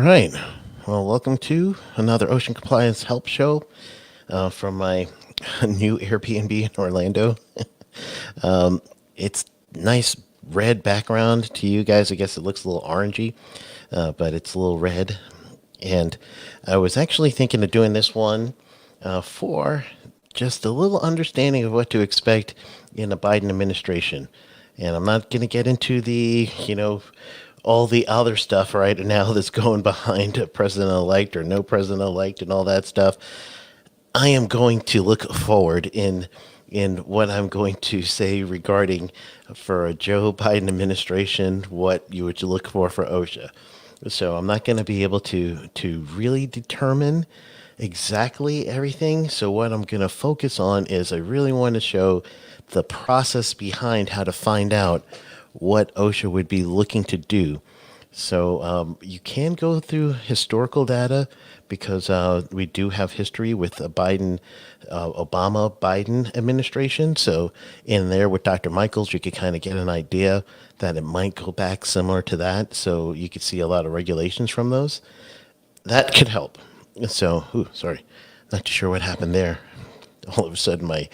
right. Well, welcome to another Ocean Compliance Help Show from my new Airbnb in Orlando. It's nice red background to you guys. I guess it looks a little orangey, but it's a little red. And I was actually thinking of doing this one for just a little understanding of what to expect in the Biden administration. And I'm not going to get into all the other stuff right now that's going behind a president-elect or no president-elect and all that stuff. I am going to look forward in what I'm going to say regarding for a Joe Biden administration, what you would look for OSHA. So I'm not going to be able to really determine exactly everything. So what I'm going to focus on is I really want to show the process behind how to find out what OSHA would be looking to do. So you can go through historical data because we do have history with the Obama-Biden administration. So in there with Dr. Michaels, you could kind of get an idea that it might go back similar to that. So you could see a lot of regulations from those. That could help. So, sorry, not too sure what happened there. All of a sudden, my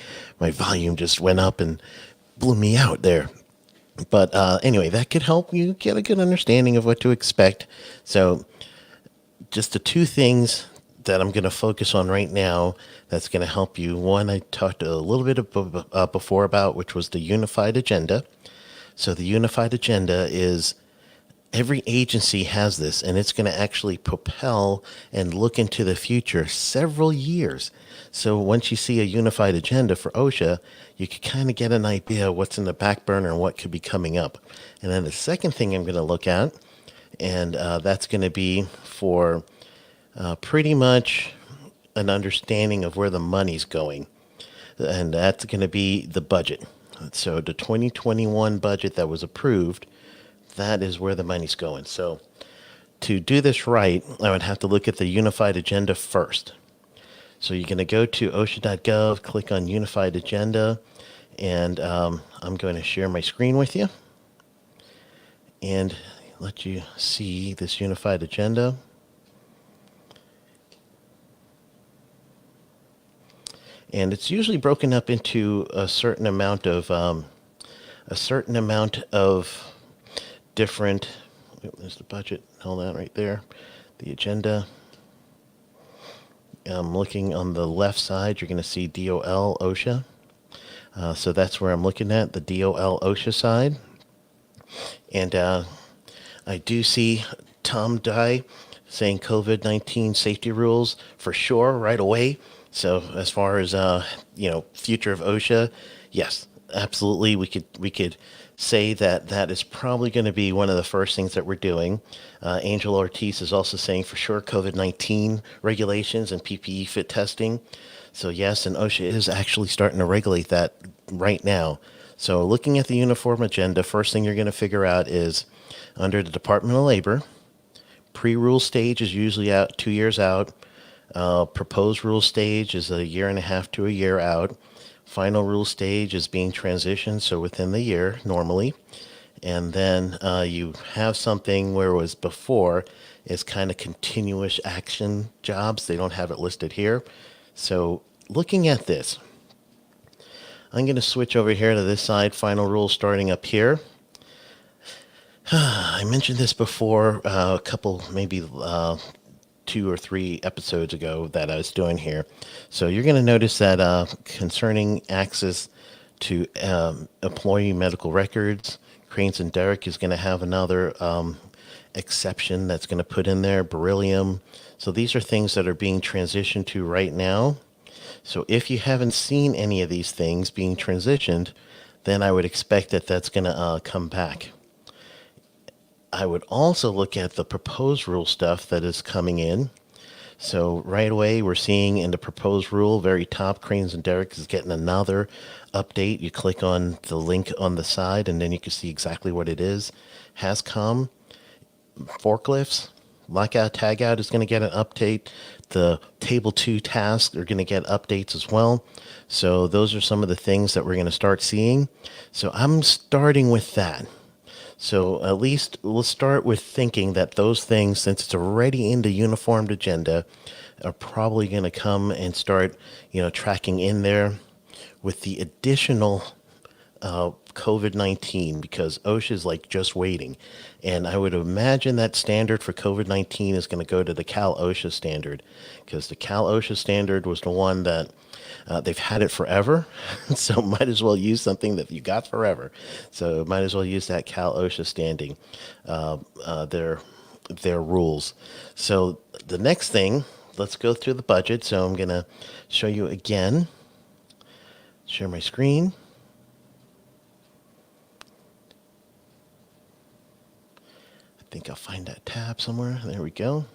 volume just went up and blew me out there. But anyway, that could help you get a good understanding of what to expect. So just the two things that I'm going to focus on right now that's going to help you. One, I talked a little bit before about, which was the unified agenda. So the unified agenda is every agency has this, and it's going to actually propel and look into the future several years. So once you see a unified agenda for OSHA, you can kind of get an idea of what's in the back burner and what could be coming up. And then the second thing I'm going to look at, and that's going to be for pretty much an understanding of where the money's going. And that's going to be the budget. So the 2021 budget that was approved, that is where the money's going. So to do this right, I would have to look at the unified agenda first. So you're going to go to OSHA.gov, click on Unified Agenda, and I'm going to share my screen with you and let you see this Unified Agenda. And it's usually broken up into a certain amount of different. There's the budget. Hold that right there. The agenda. Looking on the left side, you're going to see DOL OSHA. So that's where I'm looking at, the DOL OSHA side. And I do see Tom Dye saying COVID-19 safety rules for sure right away. So as far as future of OSHA, yes, absolutely, we could say that is probably going to be one of the first things that we're doing. Angel Ortiz is also saying for sure COVID-19 regulations and PPE fit testing. So yes, and OSHA is actually starting to regulate that right now. So looking at the uniform agenda, first thing you're going to figure out is under the Department of Labor, pre-rule stage is usually out 2 years out. Proposed rule stage is a year and a half to a year out. Final rule stage is being transitioned, so within the year normally. And then you have something where it was before is kind of continuous action jobs. They don't have it listed here. So looking at this, I'm going to switch over here to this side, final rule starting up here. I mentioned this before a couple, maybe 2 or 3 episodes ago that I was doing here. So you're going to notice that concerning access to employee medical records, Cranes and Derrick is going to have another exception that's going to put in there, beryllium. So these are things that are being transitioned to right now. So if you haven't seen any of these things being transitioned, then I would expect that that's going to come back. I would also look at the proposed rule stuff that is coming in. So right away, we're seeing in the proposed rule, very top, Cranes and Derrick is getting another update. You click on the link on the side, and then you can see exactly what it is. HASCOM, forklifts, lockout, tagout is going to get an update. The Table 2 tasks are going to get updates as well. So those are some of the things that we're going to start seeing. So I'm starting with that. So at least let's start with thinking that those things, since it's already in the uniformed agenda, are probably going to come and start, tracking in there with the additional COVID 19 because OSHA is like just waiting. And I would imagine that standard for COVID 19 is going to go to the Cal OSHA standard because the Cal OSHA standard was the one that they've had it forever. So might as well use something that you got forever. So might as well use that Cal OSHA standing, their rules. So the next thing, let's go through the budget. So I'm going to show you again, share my screen. I think I'll find that tab somewhere. There we go.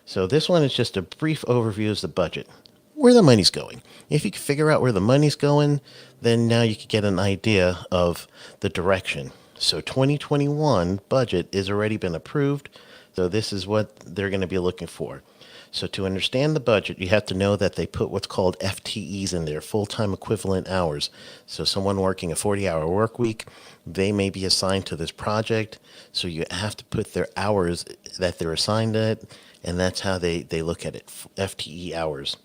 So this one is just a brief overview of the budget, where the money's going. If you can figure out where the money's going, then now you can get an idea of the direction. So 2021 budget has already been approved. So this is what they're going to be looking for. So to understand the budget, you have to know that they put what's called FTEs in there, full-time equivalent hours. So someone working a 40-hour work week, they may be assigned to this project. So you have to put their hours that they're assigned at, and that's how they look at it, FTE hours.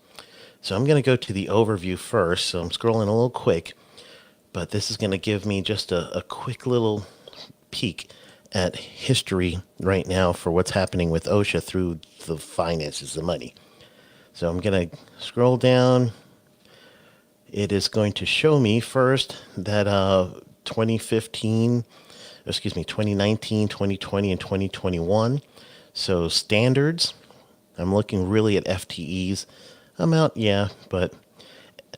So I'm going to go to the overview first. So I'm scrolling a little quick, but this is going to give me just a quick little peek at history right now for what's happening with OSHA through the finances, the money. So I'm going to scroll down. It is going to show me first that 2019, 2020, and 2021. So standards, I'm looking really at FTEs. Amount, yeah, but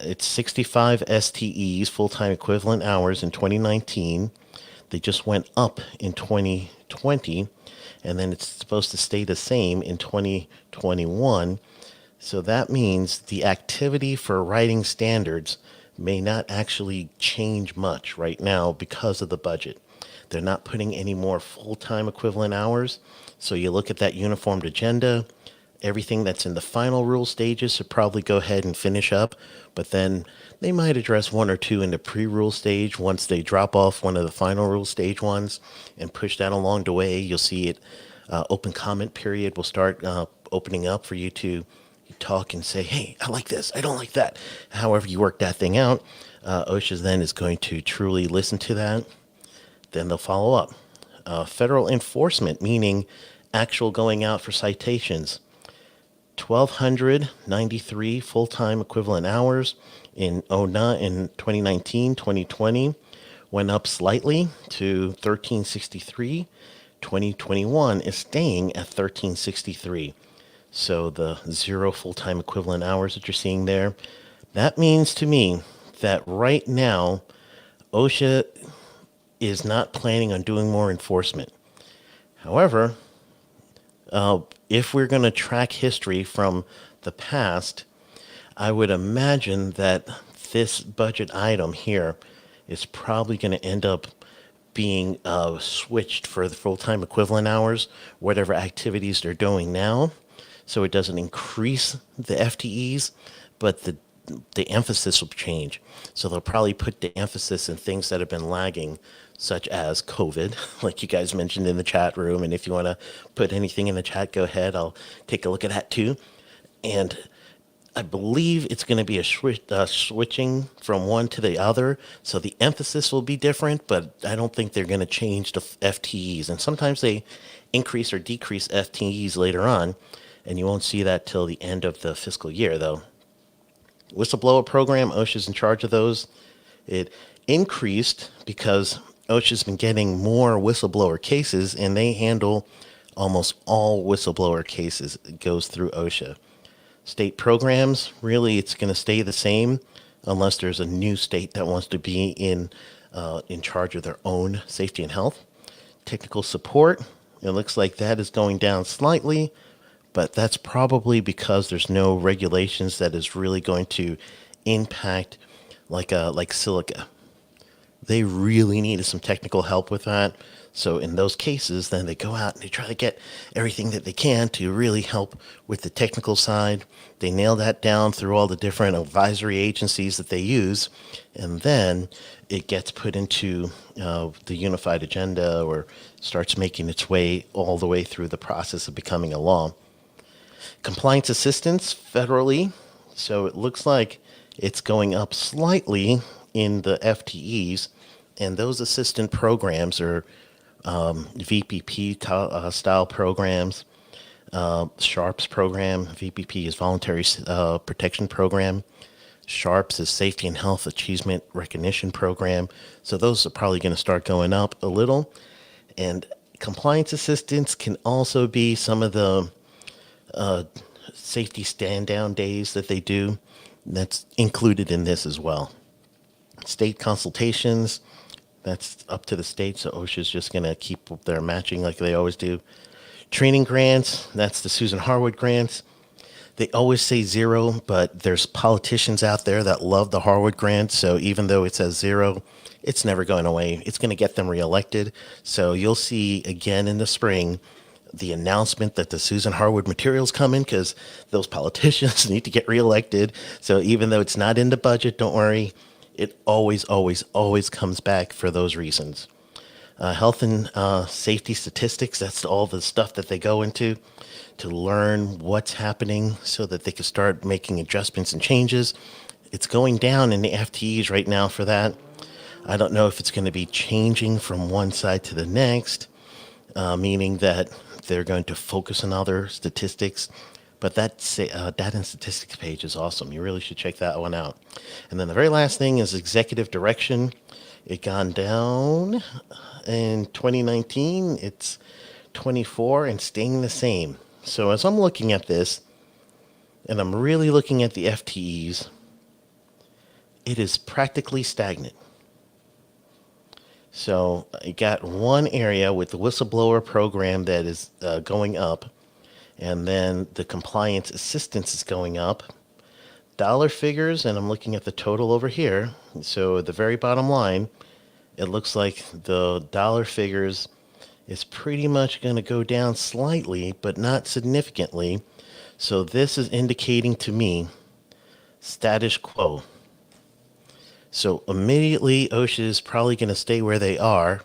it's 65 STEs, full-time equivalent hours in 2019. They just went up in 2020, and then it's supposed to stay the same in 2021. So that means the activity for writing standards may not actually change much right now because of the budget. They're not putting any more full-time equivalent hours. So you look at that uniformed agenda, everything that's in the final rule stages should probably go ahead and finish up, but then they might address one or two in the pre-rule stage once they drop off one of the final rule stage ones and push that along the way. You'll see it, open comment period will start opening up for you to talk and say, hey, I like this, I don't like that. However you work that thing out, OSHA then is going to truly listen to that. Then they'll follow up. Federal enforcement, meaning actual going out for citations. 1,293 full-time equivalent hours in 2019, 2020 went up slightly to 1,363. 2021 is staying at 1,363. So the 0 full-time equivalent hours that you're seeing there, that means to me that right now OSHA is not planning on doing more enforcement. However, if we're going to track history from the past, I would imagine that this budget item here is probably going to end up being switched for the full-time equivalent hours, whatever activities they're doing now, so it doesn't increase the FTEs, but the emphasis will change. So they'll probably put the emphasis in things that have been lagging, such as COVID, like you guys mentioned in the chat room. And if you want to put anything in the chat, go ahead. I'll take a look at that too. And I believe it's going to be a switching from one to the other. So the emphasis will be different, but I don't think they're going to change the FTEs. And sometimes they increase or decrease FTEs later on, and you won't see that till the end of the fiscal year, though. Whistleblower program, OSHA's in charge of those. It increased because OSHA's been getting more whistleblower cases, and they handle almost all whistleblower cases. It goes through OSHA. State programs, really, it's going to stay the same unless there's a new state that wants to be in charge of their own safety and health. Technical support, it looks like that is going down slightly, but that's probably because there's no regulations that is really going to impact like silica. they really needed some technical help with that. So in those cases, then they go out and they try to get everything that they can to really help with the technical side. They nail that down through all the different advisory agencies that they use, and then it gets put into the unified agenda or starts making its way all the way through the process of becoming a law. Compliance assistance federally, so it looks like it's going up slightly in the FTEs, and those assistant programs are VPP style programs. SHARPS program, VPP is Voluntary Protection Program. SHARPS is Safety and Health Achievement Recognition Program. So those are probably going to start going up a little. And compliance assistance can also be some of the safety stand down days that they do. That's included in this as well. State consultations, that's up to the state, so OSHA is just going to keep their matching like they always do. Training grants, that's the Susan Harwood grants. They always say zero, but there's politicians out there that love the Harwood grant, so even though it says zero, it's never going away. It's going to get them reelected. So you'll see again in the spring the announcement that the Susan Harwood materials come in because those politicians need to get reelected. So even though it's not in the budget, don't worry. It always, always, always comes back for those reasons. Health and safety statistics, that's all the stuff that they go into to learn what's happening so that they can start making adjustments and changes. It's going down in the FTEs right now for that. I don't know if it's going to be changing from one side to the next, meaning that they're going to focus on other statistics. But that data and statistics page is awesome. You really should check that one out. And then the very last thing is executive direction. It gone down in 2019. It's 24 and staying the same. So as I'm looking at this, and I'm really looking at the FTEs, it is practically stagnant. So I got one area with the whistleblower program that is going up, and then the compliance assistance is going up. Dollar figures, and I'm looking at the total over here. So at the very bottom line, it looks like the dollar figures is pretty much going to go down slightly, but not significantly. So this is indicating to me status quo. So immediately OSHA is probably going to stay where they are,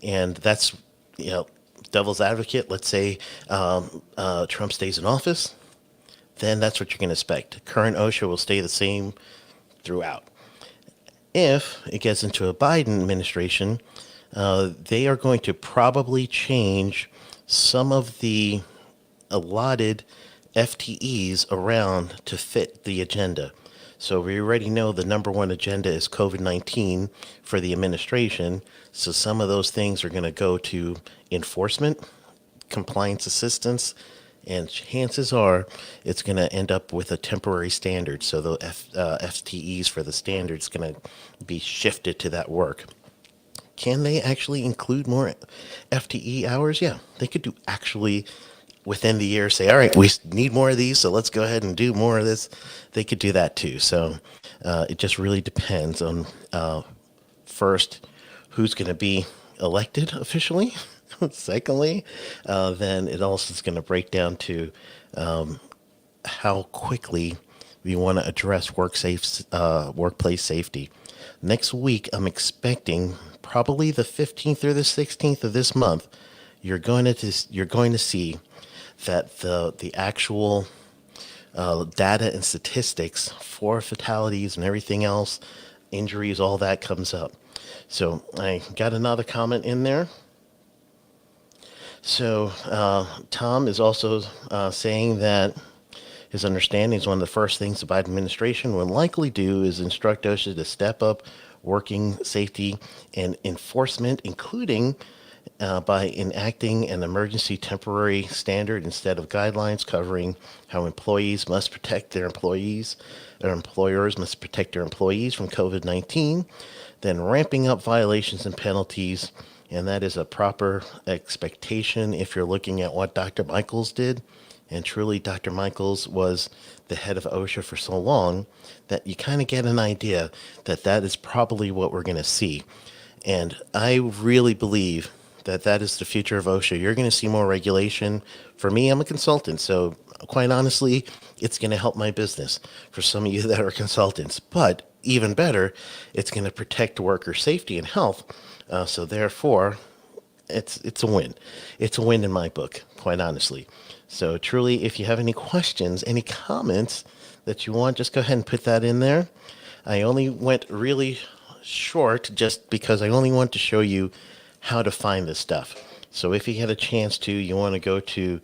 and that's, devil's advocate. Let's say Trump stays in office, then that's what you're going to expect. Current OSHA will stay the same throughout. If it gets into a Biden administration, they are going to probably change some of the allotted FTEs around to fit the agenda. So we already know the number one agenda is COVID-19 for the administration. So some of those things are going to go to enforcement, compliance assistance, and chances are it's going to end up with a temporary standard. So the FTEs for the standard is going to be shifted to that work. Can they actually include more FTE hours? Yeah, they could do actually within the year say, all right, we need more of these, so let's go ahead and do more of this. They could do that too. So it just really depends on first, who's going to be elected officially. Secondly, then it also is going to break down to how quickly we want to address workplace safety. Next week, I'm expecting probably the 15th or the 16th of this month. You're going to see that the actual data and statistics for fatalities and everything else, injuries, all that comes up. So I got another comment in there. So Tom is also saying that his understanding is one of the first things the Biden administration will likely do is instruct OSHA to step up working safety and enforcement, including by enacting an emergency temporary standard instead of guidelines covering how employees must protect their employees, or employers must protect their employees from COVID-19, then ramping up violations and penalties. And that is a proper expectation if you're looking at what Dr. Michaels did. And truly, Dr. Michaels was the head of OSHA for so long that you kind of get an idea that that is probably what we're going to see. And I really believe that that is the future of OSHA. You're going to see more regulation. For me, I'm a consultant, so quite honestly, it's going to help my business. For some of you that are consultants, but even better, it's going to protect worker safety and health. So therefore, it's a win. It's a win in my book, quite honestly. So truly, if you have any questions, any comments that you want, just go ahead and put that in there. I only went really short just because I only want to show you how to find this stuff. So if you get a chance to, you want to go to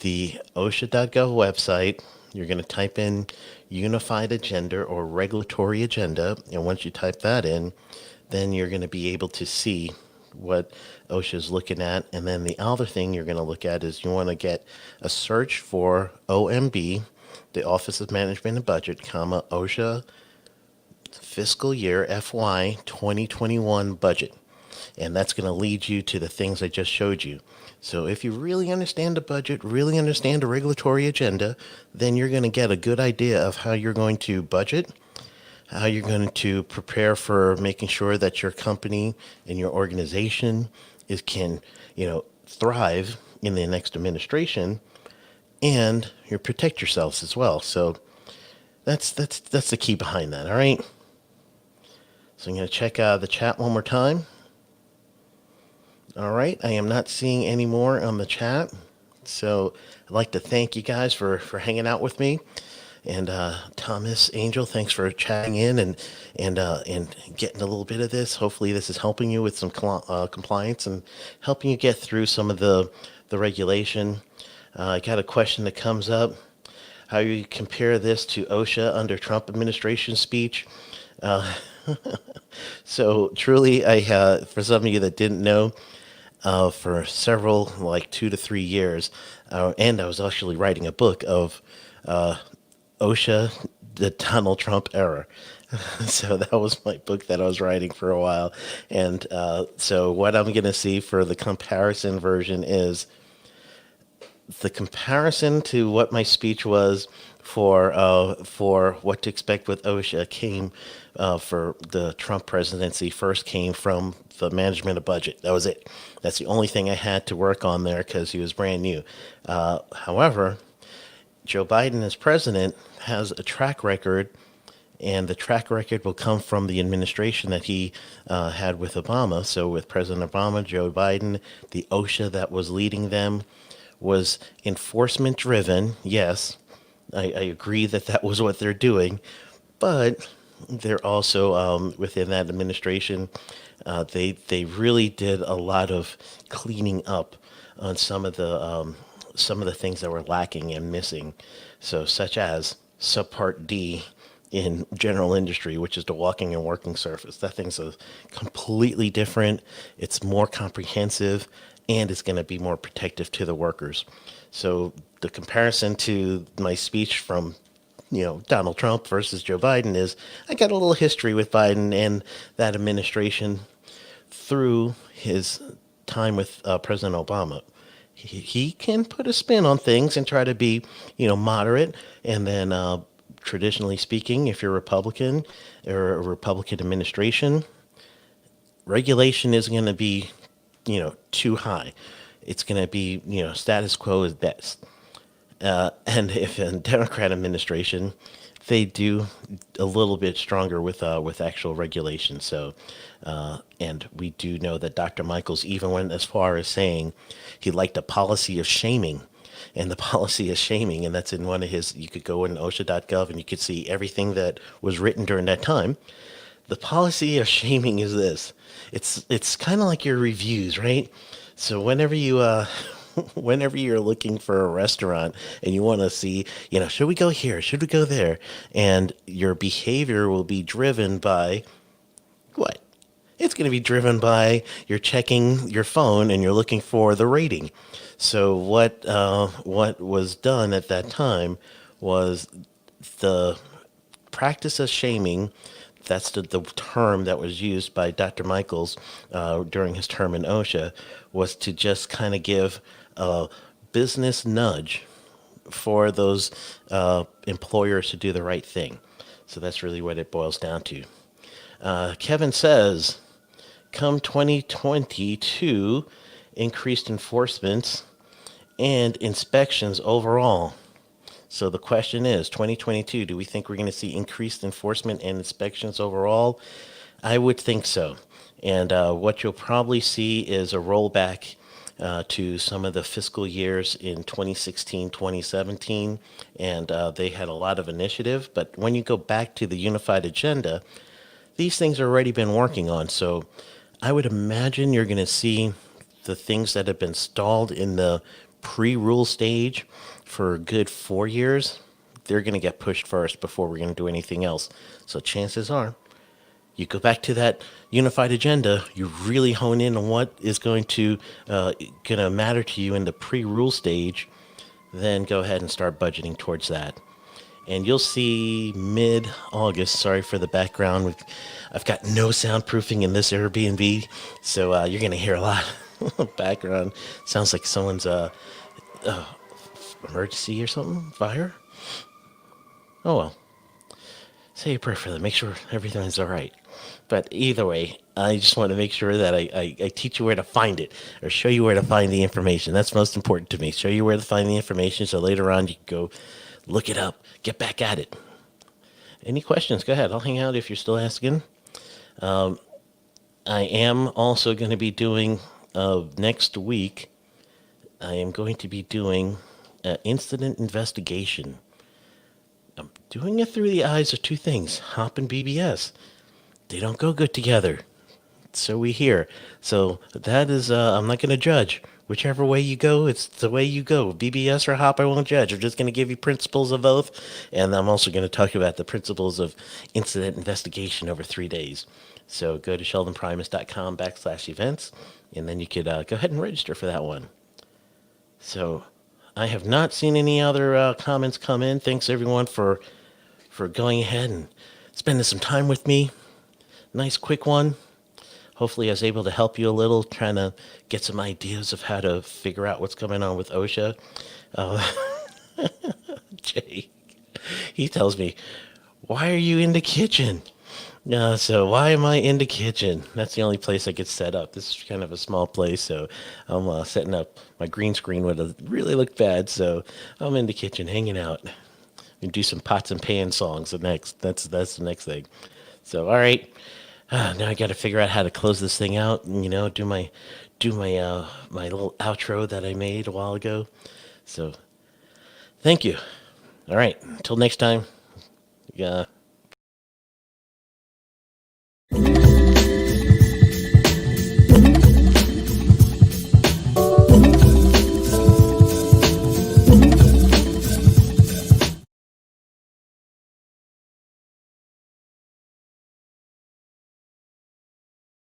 the OSHA.gov website. You're going to type in unified agenda or regulatory agenda. And once you type that in, then you're going to be able to see what OSHA is looking at. And then the other thing you're going to look at is you want to get a search for OMB, the Office of Management and Budget, comma, OSHA fiscal year FY 2021 budget. And that's going to lead you to the things I just showed you. So if you really understand the budget, really understand the regulatory agenda, then you're going to get a good idea of how you're going to budget, how you're going to prepare for making sure that your company and your organization can, thrive in the next administration, and you protect yourselves as well. So that's the key behind that. All right. So I'm going to check the chat one more time. All right. I am not seeing any more on the chat. So I'd like to thank you guys for hanging out with me. And Thomas Angel, thanks for chatting in and getting a little bit of this. Hopefully this is helping you with some compliance and helping you get through some of the regulation. I got a question that comes up. How you compare this to OSHA under Trump administration speech? So truly, for some of you that didn't know, for several, like 2 to 3 years, and I was actually writing a book of OSHA, the Donald Trump era. So that was my book that I was writing for a while. And so what I'm going to see for the comparison version is the comparison to what my speech was for what to expect with OSHA came for the Trump presidency first came from the management of budget. That was it. That's the only thing I had to work on there because he was brand new. However, Joe Biden as president has a track record, and the track record will come from the administration that he had with Obama. So with President Obama, Joe Biden, the OSHA that was leading them was enforcement driven. Yes, I agree that that was what they're doing, but they're also within that administration, they really did a lot of cleaning up on some of the things that were lacking and missing. So such as Subpart D in general industry, which is the walking and working surface. That thing's a completely different. It's more comprehensive, and it's going to be more protective to the workers. So the comparison to my speech from, Donald Trump versus Joe Biden is I got a little history with Biden and that administration through his time with President Obama. He can put a spin on things and try to be, moderate. And then traditionally speaking, if you're Republican or a Republican administration, regulation isn't going to be, too high. It's going to be, status quo is best. And if a Democrat administration, they do a little bit stronger with actual regulation. So, and we do know that Dr. Michaels even went as far as saying he liked a policy of shaming. And the policy of shaming, and that's in one of his, you could go in OSHA.gov and you could see everything that was written during that time. The policy of shaming is this. It's kind of like your reviews, right? So whenever you're looking for a restaurant and you want to see, should we go here? Should we go there? And your behavior will be driven by what? It's going to be driven by you're checking your phone and you're looking for the rating. So what was done at that time was the practice of shaming. That's the term that was used by Dr. Michaels during his term in OSHA, was to just kind of give a business nudge for those employers to do the right thing. So that's really what it boils down to. Kevin says, come 2022, increased enforcements and inspections overall. So the question is 2022, do we think we're going to see increased enforcement and inspections overall? I would think so. And what you'll probably see is a rollback to some of the fiscal years in 2016, 2017. And they had a lot of initiative. But when you go back to the unified agenda, these things are already been working on. So I would imagine you're going to see the things that have been stalled in the pre-rule stage for a good 4 years. They're going to get pushed first before we're going to do anything else. So chances are you go back to that unified agenda, you really hone in on what is going to matter to you in the pre-rule stage, then go ahead and start budgeting towards that. And you'll see mid-August. Sorry for the background. I've got no soundproofing in this Airbnb, so you're going to hear a lot of background. Sounds like someone's emergency or something. Fire. Oh well. Say a prayer for them. Make sure everything's all right. But either way, I just want to make sure that I teach you where to find it or show you where to find the information. That's most important to me. Show you where to find the information so later on you can go look it up, get back at it. Any questions? Go ahead. I'll hang out if you're still asking. I am also going to be doing next week, I am going to be doing incident investigation. I'm doing it through the eyes of two things, HOP and BBS. They don't go good together. So we hear. So that is, I'm not going to judge. Whichever way you go, it's the way you go. BBS or HOP, I won't judge. I'm just going to give you principles of both. And I'm also going to talk about the principles of incident investigation over 3 days. So go to sheldonprimus.com/events, and then you could go ahead and register for that one. So I have not seen any other comments come in. Thanks everyone for going ahead and spending some time with me. Nice quick one. Hopefully I was able to help you a little, trying to get some ideas of how to figure out what's going on with OSHA. Jay, he tells me, why are you in the kitchen? So why am I in the kitchen? That's the only place I get set up. This is kind of a small place, so I'm setting up. My green screen would have really looked bad, so I'm in the kitchen hanging out. And do some pots and pans songs. That's the next thing. So all right, now I got to figure out how to close this thing out. And, do my my little outro that I made a while ago. So thank you. All right, until next time. Yeah.